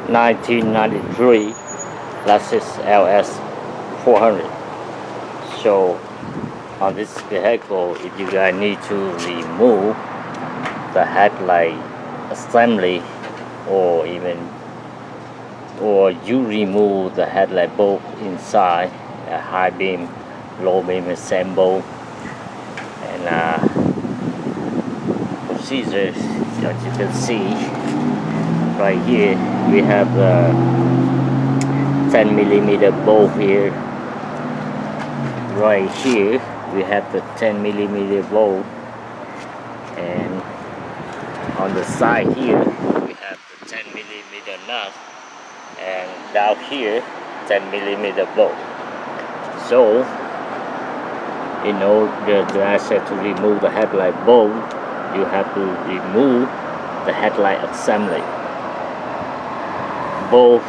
1993 Lexus LS 400. So on this vehicle, if you guys need to remove the headlight assembly, or you remove the headlight both inside a high beam, low beam assemble, and procedures, as you can see right here, we have the 10mm bolt here. Right here we have the 10mm bolt, and on the side here we have the 10mm nut, and down here 10mm bolt. So in order to remove the headlight bolt, you have to remove the headlight assembly. Both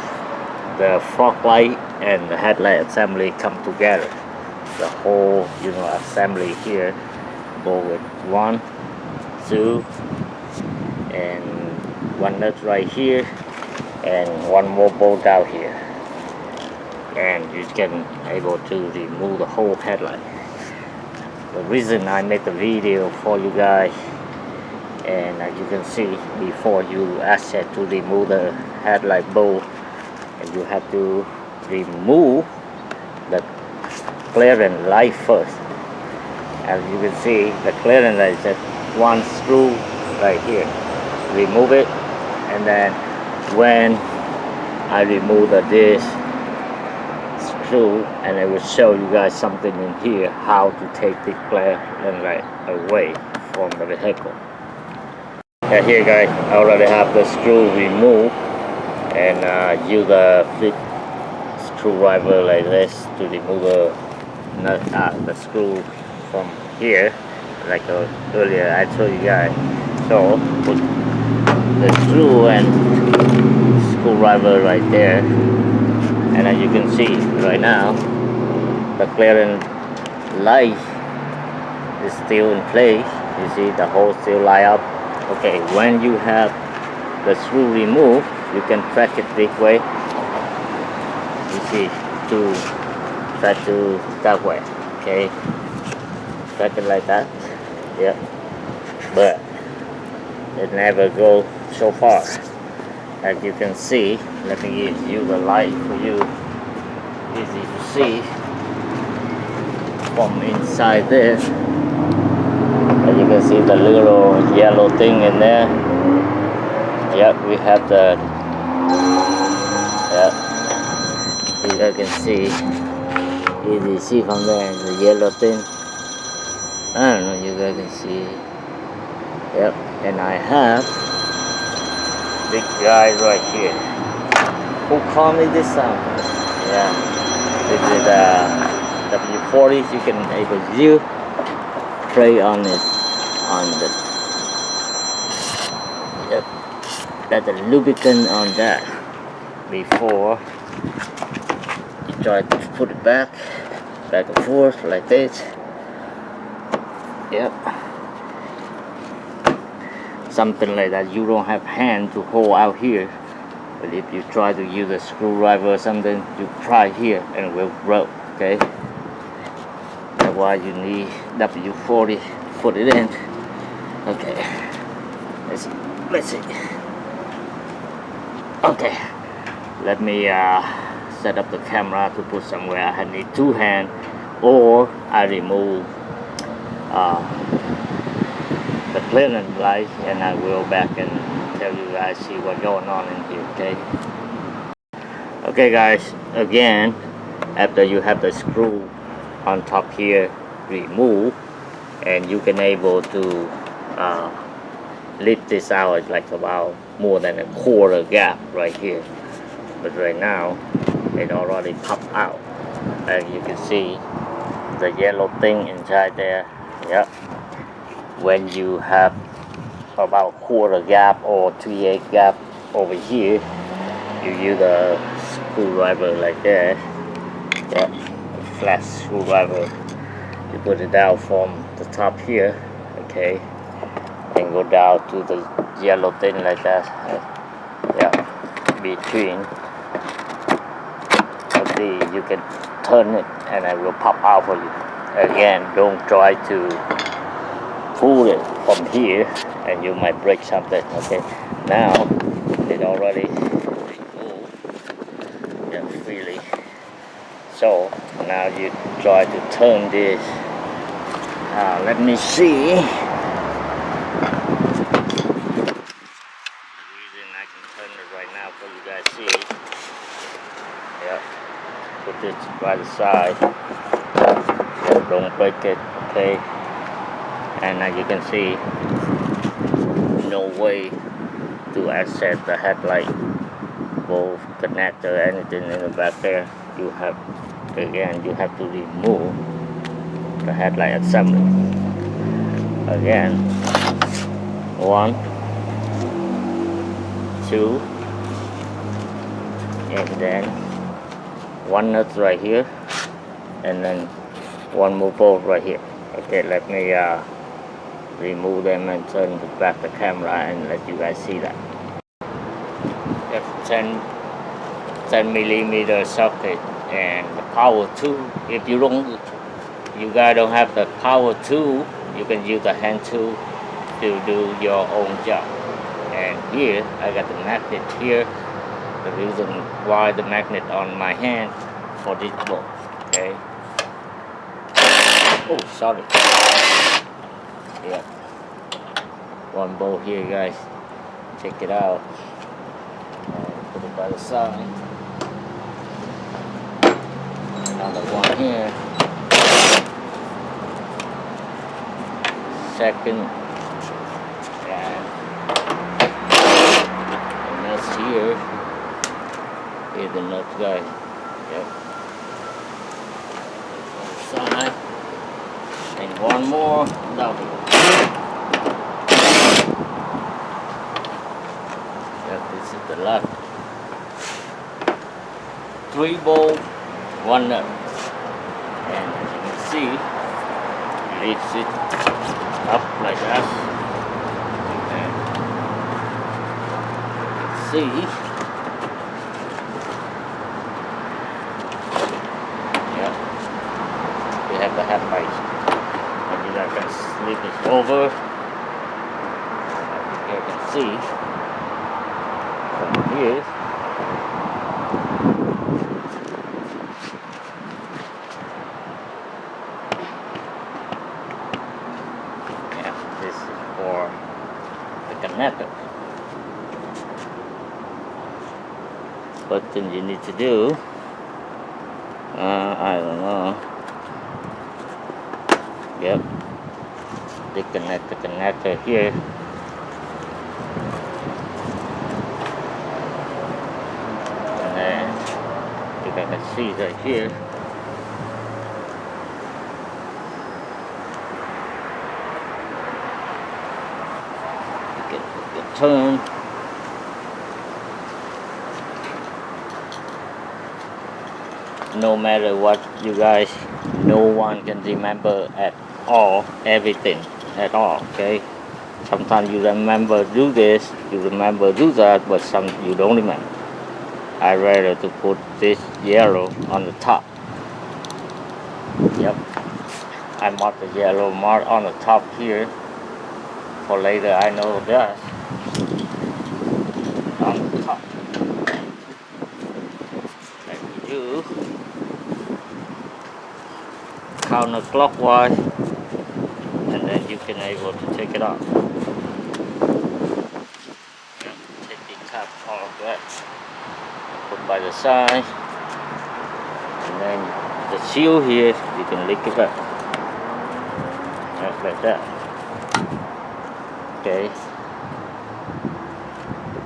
the fog light and the headlight assembly come together. The whole assembly here, both with 1, 2, and one nut right here, and one more bolt out here, and you can able to remove the whole headlight. The reason I make the video for you guys, and as you can see, before you access to remove the headlight bolt, and you have to remove the clearance light first. As you can see, the clearance light is just one screw right here. Remove it, and then when I remove this screw, and I will show you guys something in here how to take the clearance light away from the vehicle. And here guys, I already have the screw removed, and use the big screwdriver like this to remove the screw from here, like earlier I told you guys. So put the screw and screwdriver right there, and as you can see right now, the clearance light is still in place. You see the hole still light up. Okay, when you have the screw removed, you can track it this way. You see, to track to that way. Okay, track it like that. Yeah, but it never goes so far. As you can see, let me give you the light for you. Easy to see from inside this. As you can see the little yellow thing in there. Yep, we have the, you guys can see, easy to see from there, the yellow thing. I don't know, you guys can see. Yep, and I have big guy right here. Who called me this out? Yeah, this is the W40. You can able to spray on it, on the, yep, that's a lubricant on that before you try to put it back and forth like this. Yep, something like that. You don't have hand to hold out here, but if you try to use a screwdriver or something, you try here and it will broke. Okay, that's why you need W40 to put it in. Okay, let's see. Okay, let me set up the camera to put somewhere I need 2 hands, or I remove the clearance light, and I will back and tell you guys see what's going on in here. Okay. Okay guys, again, after you have the screw on top here remove, and you can able to lift this out like about more than a quarter gap right here, but right now it already popped out. As you can see the yellow thing inside there. Yep, when you have about quarter gap or 3/8 gap over here, you use a screwdriver like that. Yep, a flat screwdriver. You put it down from the top here, okay, and go down to the yellow thing like that. Yeah, between. See, you can turn it and it will pop out for you. Again, don't try to pull it from here and you might break something. Okay, now it already removed freely. So now you try to turn this. Let me see. The reason I can turn it right now for you guys see. Yeah. Put it by the side. Don't break it, okay? And as you can see, no way to access the headlight, both connector, anything in the back there. You have to remove the headlight assembly. Again, 1, 2, and then one nut right here, and then one more bolt right here. Okay, let me remove them and turn back the camera and let you guys see that. Yep, 10 millimeter socket and the power tool. If you guys don't have the power tool, you can use the hand tool to do your own job. And here I got the magnet here. The reason why the magnet on my hand for this bolt. Okay. Oh, sorry. Yeah. One bolt here, guys. Check it out. Put it by the side. Another one here. Second. And that's here. Here's the nuts, guys. Yep. Side. And one more double. Yep, this is the left. 3 bolt, 1 nut. And as you can see, lifts it up like that. And see, yeah, we have the headlight. And you guys can slip it over. You can see from here. This is for the connector. What thing you need to do? I don't know. Yep. Disconnect the connector here. And then you can see right here. Turn. No matter what you guys, no one can remember at all, everything at all, okay? Sometimes you remember do this, you remember do that, but some you don't remember. I rather to put this yellow on the top. Yep. I mark the yellow mark on the top here. For later I know that. On the top, like we do, counterclockwise, and then you can able to take it off. Yeah, take the top off that, put by the side, and then the seal here, you can lick it up, just like that. Okay.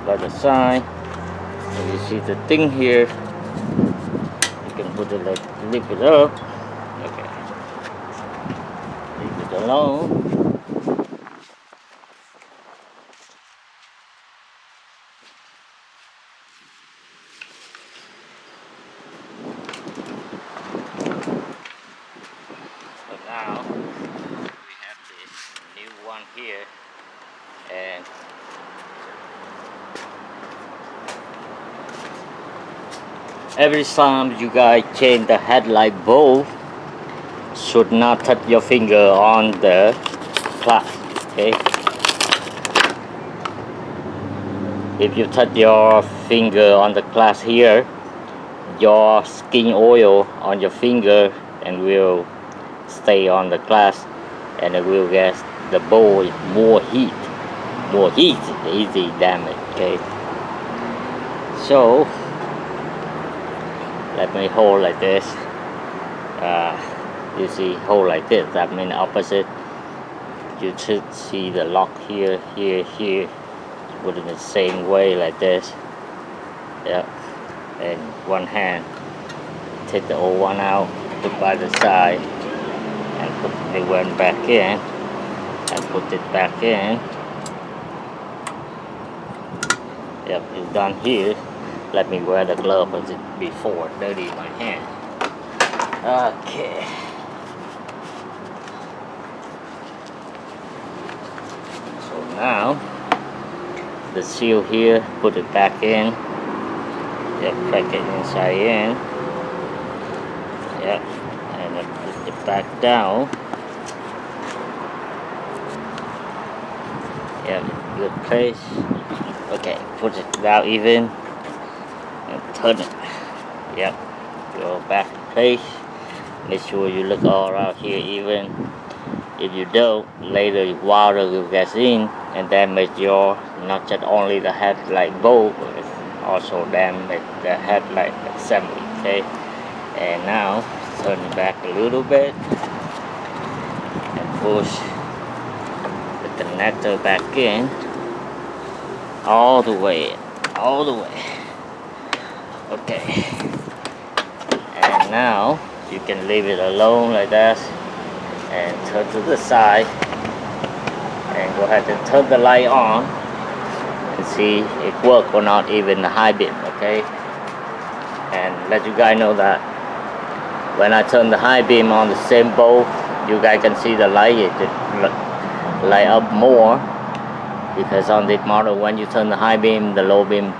By the side, and you see the thing here, you can put it like lift it up. Okay, leave it alone. But now we have this new one here, and Every time you guys change the headlight bulb, should not touch your finger on the clutch. Okay, if you touch your finger on the clutch here, your skin oil on your finger and will stay on the clutch, and it will get the bulb more heat, easy damage. Okay, so let me hold like this. You see, hold like this, that means opposite. You should see the lock here, here. Put it the same way like this. Yep. And one hand, take the old one out, put by the side, and put the new one back in, and put it back in. Yep, it's done here. Let me wear the glove before dirty my hand. Okay. So now the seal here, put it back in. Yep, crack it inside in. Yep, and then put it back down. Yep, good place. Okay, put it down even and turn it. Yep, go back in place. Make sure you look all around here even. If you don't, later water will get in and damage your, not just only the headlight bulb, but also damage the headlight assembly. Okay, and now turn it back a little bit and push the connector back in all the way. Okay, and now you can leave it alone like that and turn to the side and go ahead and turn the light on and see it work or not, even the high beam. Okay, and let you guys know that when I turn the high beam on the same bulb, you guys can see the light, it light up more, because on this model when you turn the high beam, the low beam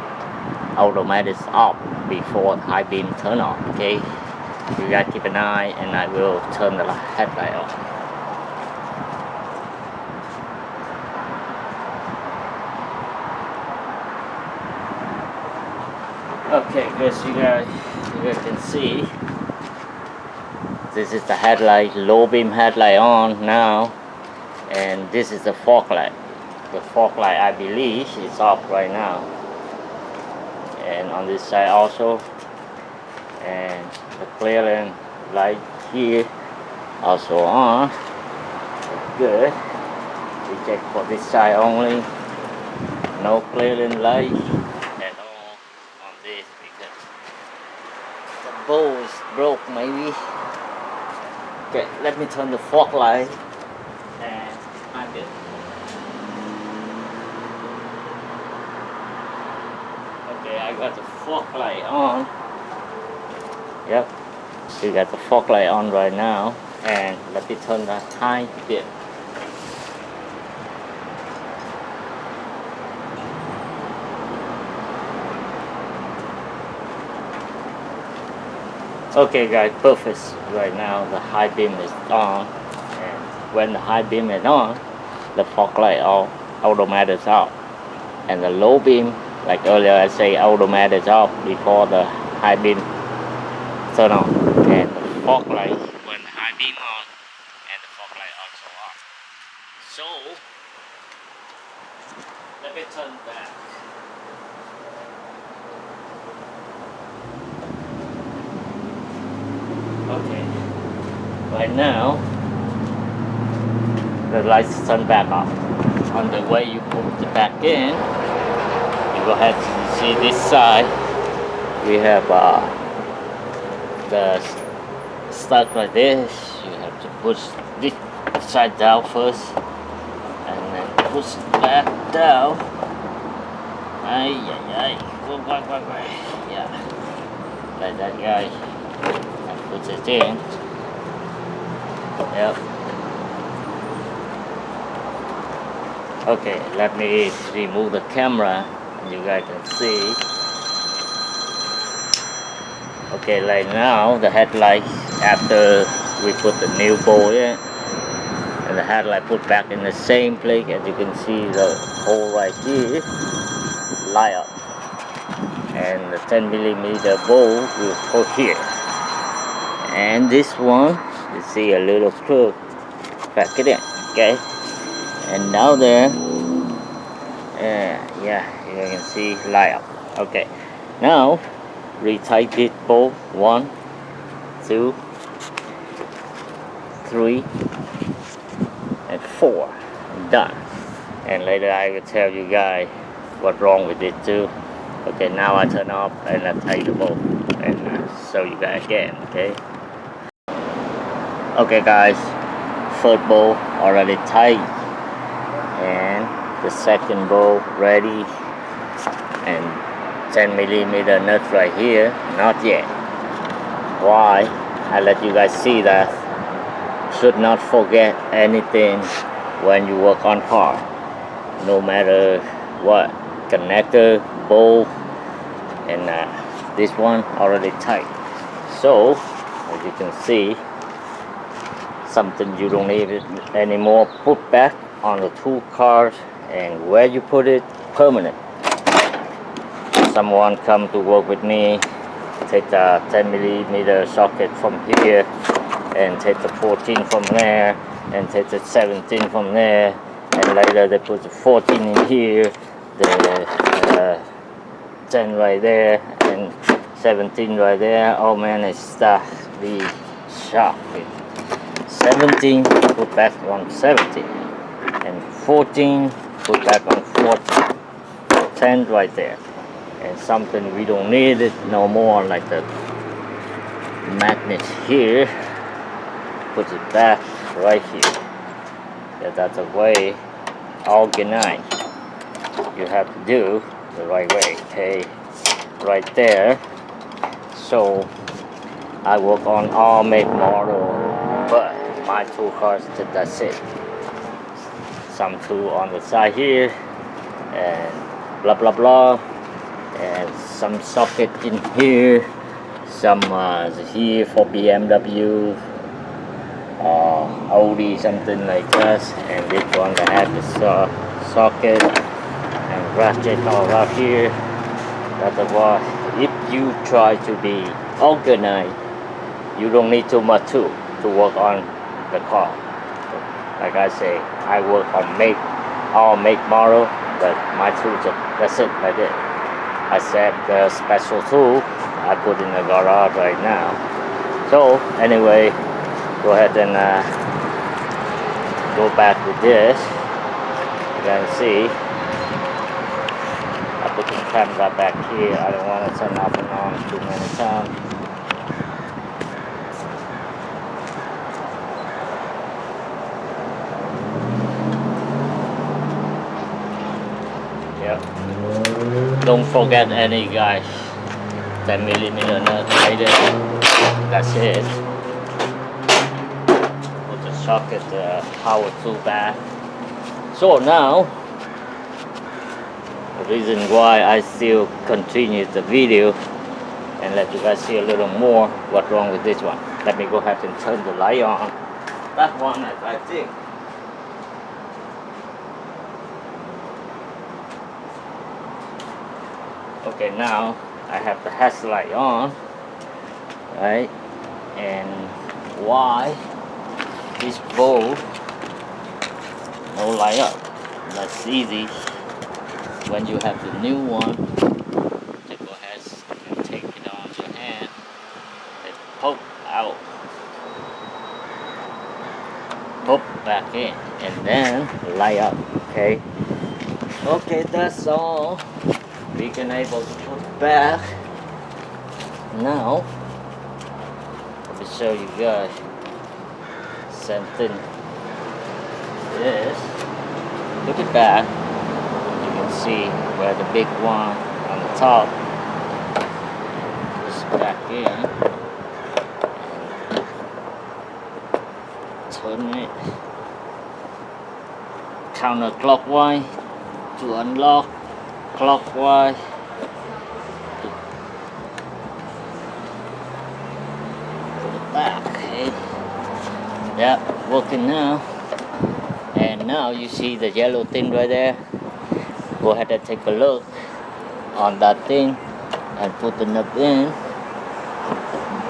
automatic is off before the high beam turn on. Okay, you guys keep an eye and I will turn the headlight on. Okay, as you guys can see, this is the headlight, low beam headlight on now, and this is the fog light. The fog light, I believe, is off right now, and on this side also, and the clearing light here also on. Good. We check for this side only. No clearing light at all on this because the bowl is broke maybe. Okay, let me turn the fog light and find it. Okay, I got the fog light on. Yep, we got the fog light on right now, and let me turn the high bit. Okay guys, perfect. Right now the high beam is on, and when the high beam is on, the fog light automatic is off, and the low beam, like earlier I say, automatic is off before the high beam turn on, and the fog light when the high beam on, and the fog light also off. So let me turn back. Okay, right now the lights turn back off. On the way you put it back in, you go ahead and see this side. We have the stuck like this. You have to push this side down first, and then push it back down. Yeah, like that, guy. Put it in. Yep. Okay, let me remove the camera. You guys can see. Okay, like now the headlight, after we put the new bowl in and the headlight put back in the same place, as you can see the hole right here light up, and the 10mm bowl will put here, and this one you see a little crook, back it in. Okay, and now there, yeah, you can see light up. Okay, now retight this bowl, 1, 2, 3, and 4. Done. And later I will tell you guys what's wrong with it too. Okay, now I turn off and I tighten the bolt and show you guys again. Okay guys, first bolt already tight, and the second bolt ready, and 10mm nut right here, not yet. Why? I let you guys see that. Should not forget anything when you work on car, no matter what, connector, bolt, and this one already tight. So as you can see, something you don't need it anymore, put back on the two cars, and where you put it, permanent. Someone come to work with me, take the 10mm socket from here, and take the 14 from there, and take the 17 from there, and later they put the 14 in here, the 10 right there, and 17 right there. Oh man, it starts to be sharp. 17 put back on 17, and 14 put back on 14. 10 right there, and something we don't need it no more, like the magnet here. Put it back right here. Yeah, that's the way organized you have to do the right way. Okay, right there. So I work on all make model, but my two cars, that's it. Some two on the side here, and blah blah blah, and some socket in here, some here for BMW, Audi, something like that, and this one that has the socket and ratchet all out here. That's what, if you try to be organized, you don't need too much tool to work on the car. Like I say, I work on all make model, but my tools are, that's it, like it. I said the special tool I put in the garage right now. So anyway, go ahead and go back with this. You can see I put the camera back here. I don't want to turn off and on too many times. Yep. Don't forget any, guys. 10mm nut right there. That's it. Put the socket, power tool back. So now, the reason why I still continue the video and let you guys see a little more what's wrong with this one. Let me go ahead and turn the light on. That one, I think. Okay, now I have the headlight on, right? And why this bulb no light up? That's easy. When you have the new one, you go ahead and take it on your hand and poke out, poke back in, and then light up. Okay, that's all we can able to put back. Now let me show you guys something. This, look at back. See where the big one on the top is back in. Turn it counterclockwise to unlock, clockwise back. Okay. Yep, working now. And now you see the yellow thing right there. Go ahead and take a look on that thing and put the nut in.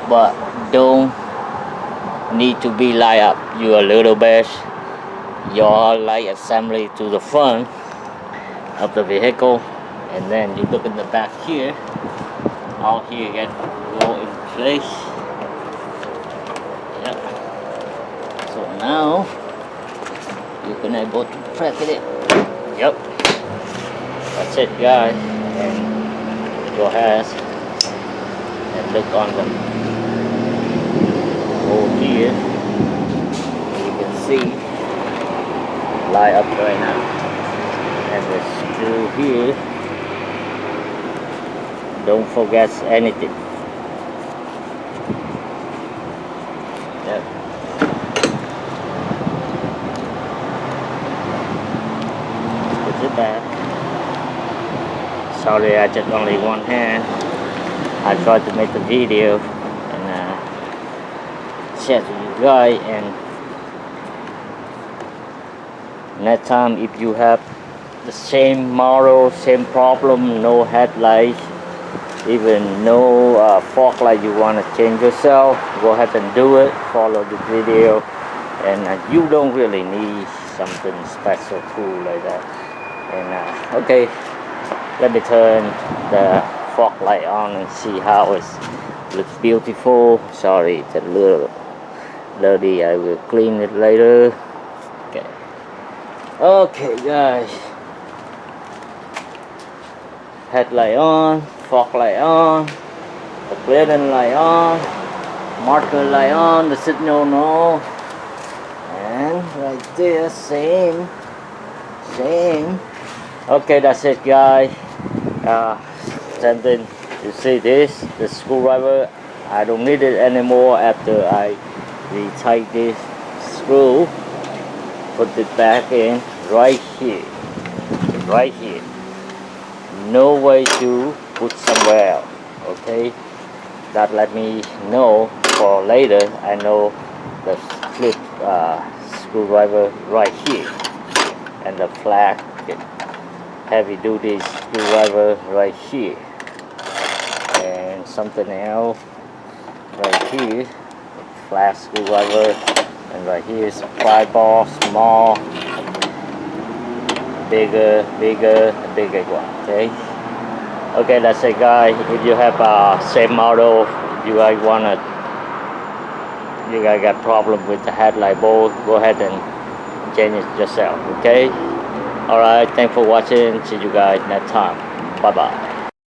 But don't need to be light up. You a little bit your light assembly to the front of the vehicle, and then you look in the back here. All here get go in place. Yep. So now you can able to press it. Yep. That's it, guys. And go ahead and look on the hole here. You can see light up right now. And the screw here. Don't forget anything. Yep. Put it back. Sorry, I just only one hand. I tried to make the video and share to you guys. And next time, if you have the same model, same problem, no headlight, even no fog light, you want to change yourself, go ahead and do it. Follow the video, and you don't really need something special cool like that. And okay, let me turn the fog light on and see how it looks beautiful. Sorry, it's a little dirty. I will clean it later. Okay guys, headlight on, fog light on, the clearance light on, marker light on, the signal no, and right there same. Okay, that's it guys. Something you see this, the screwdriver, I don't need it anymore after I retight this screw. Put it back in right here. No way to put somewhere else. Okay, that let me know for later. I know the flip screwdriver right here, and the flat heavy duty screwdriver right here, and something else right here, flat screwdriver, and right here is 5-bar, small, bigger one. Okay, that's it guys. If you have same model, you guys got problem with the headlight bulb, go ahead and change it yourself. Okay, all right, thanks for watching. See you guys next time. Bye bye.